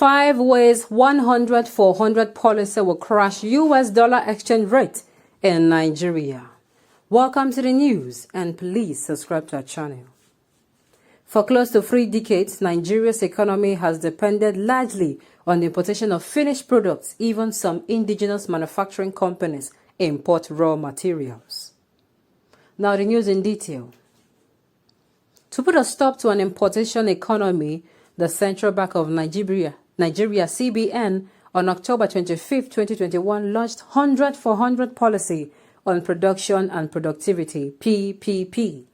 5 ways 100 for 100 policy will crash US dollar exchange rate in Nigeria. Welcome to the news and please subscribe to our channel. For close to 3 decades, Nigeria's economy has depended largely on the importation of finished products. Even some indigenous manufacturing companies import raw materials. Now the news in detail. To put a stop to an importation economy, the Central Bank of Nigeria CBN, on October 25, 2021, launched 100 for 100 policy on production and productivity, PPP.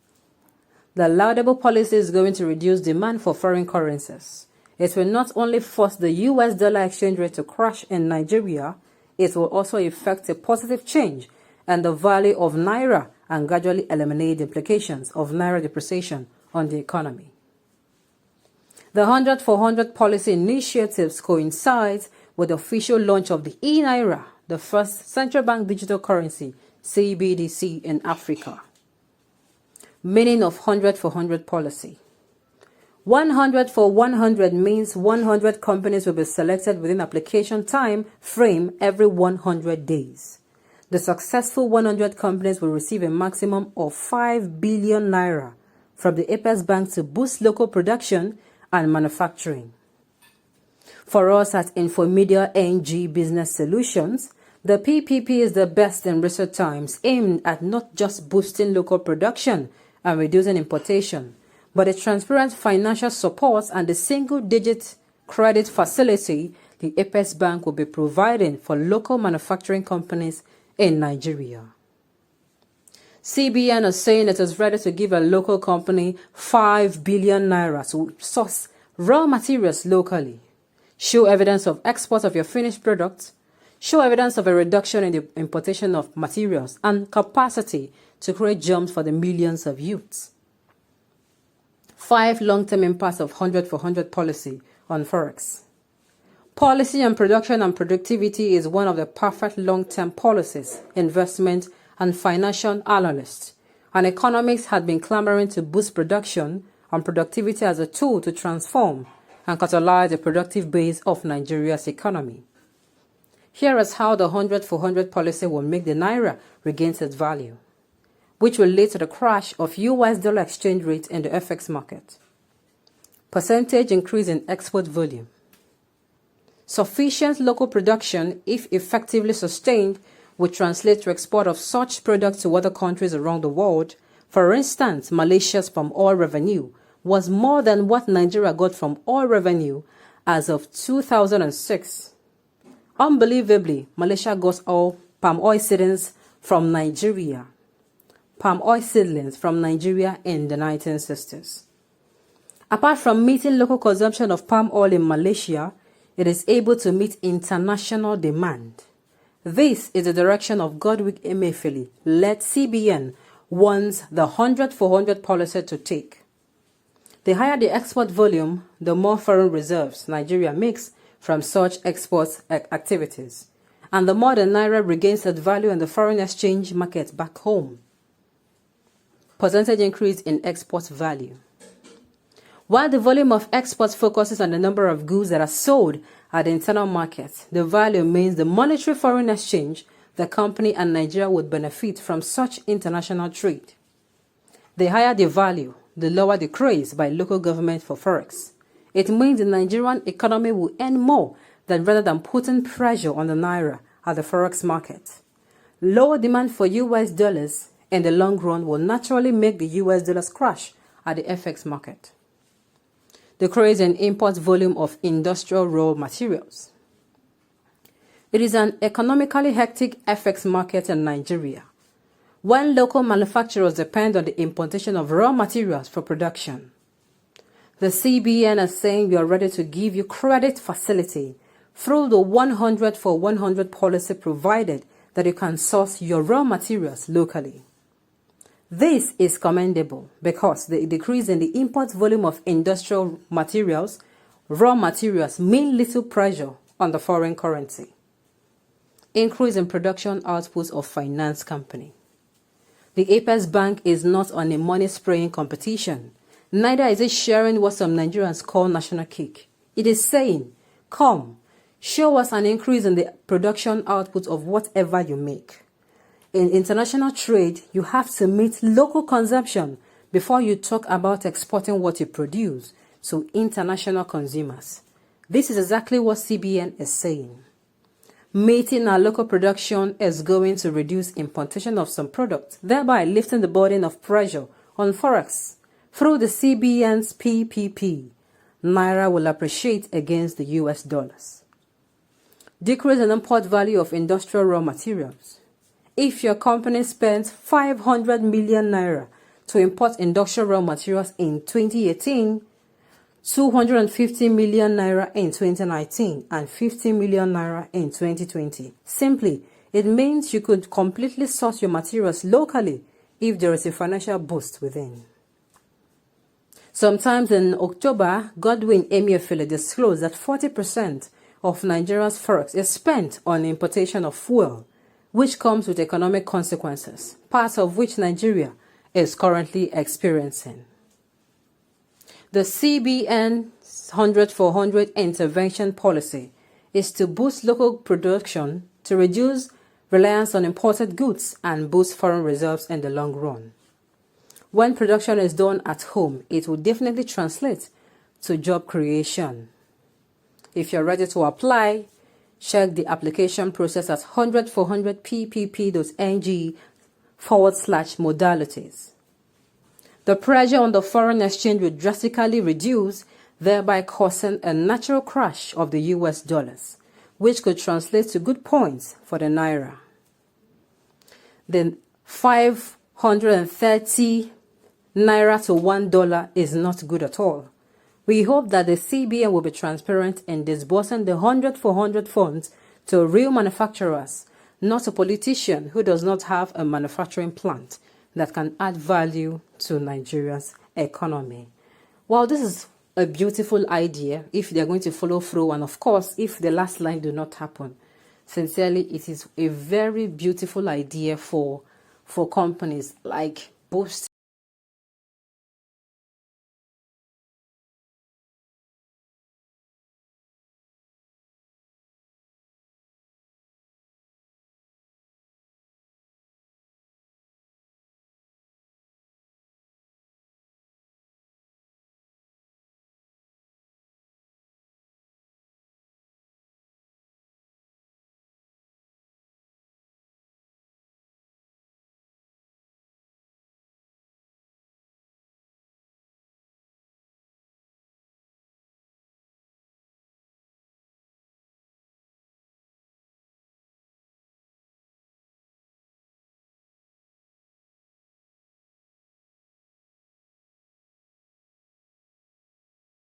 The laudable policy is going to reduce demand for foreign currencies. It will not only force the US dollar exchange rate to crash in Nigeria, it will also effect a positive change in the value of Naira and gradually eliminate the implications of Naira depreciation on the economy. The 100 for 100 policy initiatives coincides with the official launch of the e-Naira, the first central bank digital currency, CBDC, in Africa. Meaning of 100 for 100 policy. 100 for 100 means 100 companies will be selected within application time frame every 100 days. The successful 100 companies will receive a maximum of 5 billion Naira from the Apex Bank to boost local production and manufacturing. For us at Infomedia NG Business Solutions, the PPP is the best in recent times, aimed at not just boosting local production and reducing importation, but a transparent financial support and the single-digit credit facility the Apex Bank will be providing for local manufacturing companies in Nigeria. CBN is saying it is ready to give a local company 5 billion Naira to source raw materials locally, show evidence of export of your finished products, show evidence of a reduction in the importation of materials, and capacity to create jobs for the millions of youths. 5 long-term impacts of 100 for 100 policy on Forex. Policy on production and productivity is one of the perfect long-term policies investment and financial analysts and economists had been clamoring to boost production and productivity as a tool to transform and catalyze the productive base of Nigeria's economy. Here is how the 100 for 100 policy will make the Naira regain its value, which will lead to the crash of US dollar exchange rate in the FX market. Percentage increase in export volume. Sufficient local production, if effectively sustained, would translate to export of such products to other countries around the world. For instance, Malaysia's palm oil revenue was more than what Nigeria got from oil revenue as of 2006. Unbelievably, Malaysia got palm oil seedlings from Nigeria. Palm oil seedlings from Nigeria in the 1960s. Apart from meeting local consumption of palm oil in Malaysia, it is able to meet international demand. This is the direction of Godwick Emefiele-led CBN wants the 100 for 100 policy to take. The higher the export volume, the more foreign reserves Nigeria makes from such export activities, and the more the Naira regains its value in the foreign exchange market back home. Percentage increase in export value. While the volume of exports focuses on the number of goods that are sold at the internal market, the value means the monetary foreign exchange the company and Nigeria would benefit from such international trade. The higher the value, the lower the craze by local government for Forex. It means the Nigerian economy will earn more rather than putting pressure on the Naira at the Forex market. Lower demand for US dollars in the long run will naturally make the US dollars crash at the FX market. The craze in import volume of industrial raw materials. It is an economically hectic FX market in Nigeria, when local manufacturers depend on the importation of raw materials for production. The CBN is saying we are ready to give you credit facility through the 100 for 100 policy, provided that you can source your raw materials locally. This is commendable because the decrease in the import volume of industrial materials, raw materials, mean little pressure on the foreign currency. Increase in production output of finance company. The Apex Bank is not on a money spraying competition. Neither is it sharing what some Nigerians call national cake. It is saying, Come, show us an increase in the production output of whatever you make. In international trade, you have to meet local consumption before you talk about exporting what you produce to international consumers. This is exactly what CBN is saying. Meeting our local production is going to reduce importation of some products, thereby lifting the burden of pressure on forex. Through the CBN's PPP, Naira will appreciate against the US dollars. Decrease in import value of industrial raw materials. If your company spends 500 million Naira to import industrial raw materials in 2018, 250 million Naira in 2019 and 50 million Naira in 2020. Simply, it means you could completely source your materials locally if there is a financial boost within. Sometimes in October, Godwin Emefiele disclosed that 40% of Nigeria's forex is spent on importation of fuel, which comes with economic consequences, part of which Nigeria is currently experiencing. The CBN's 100 for 100 intervention policy is to boost local production to reduce reliance on imported goods and boost foreign reserves in the long run. When production is done at home, it will definitely translate to job creation. If you're ready to apply, check the application process at 100forppp.ng/modalities. The pressure on the foreign exchange will drastically reduce, thereby causing a natural crash of the US dollars, which could translate to good points for the Naira. Then 530 Naira to $1 is not good at all. We hope that the CBN will be transparent in disbursing the 100 for 100 funds to real manufacturers, not a politician who does not have a manufacturing plant that can add value to Nigeria's economy. Well, this is a beautiful idea if they're going to follow through, and of course, if the last line do not happen. Sincerely, it is a very beautiful idea for companies like boosting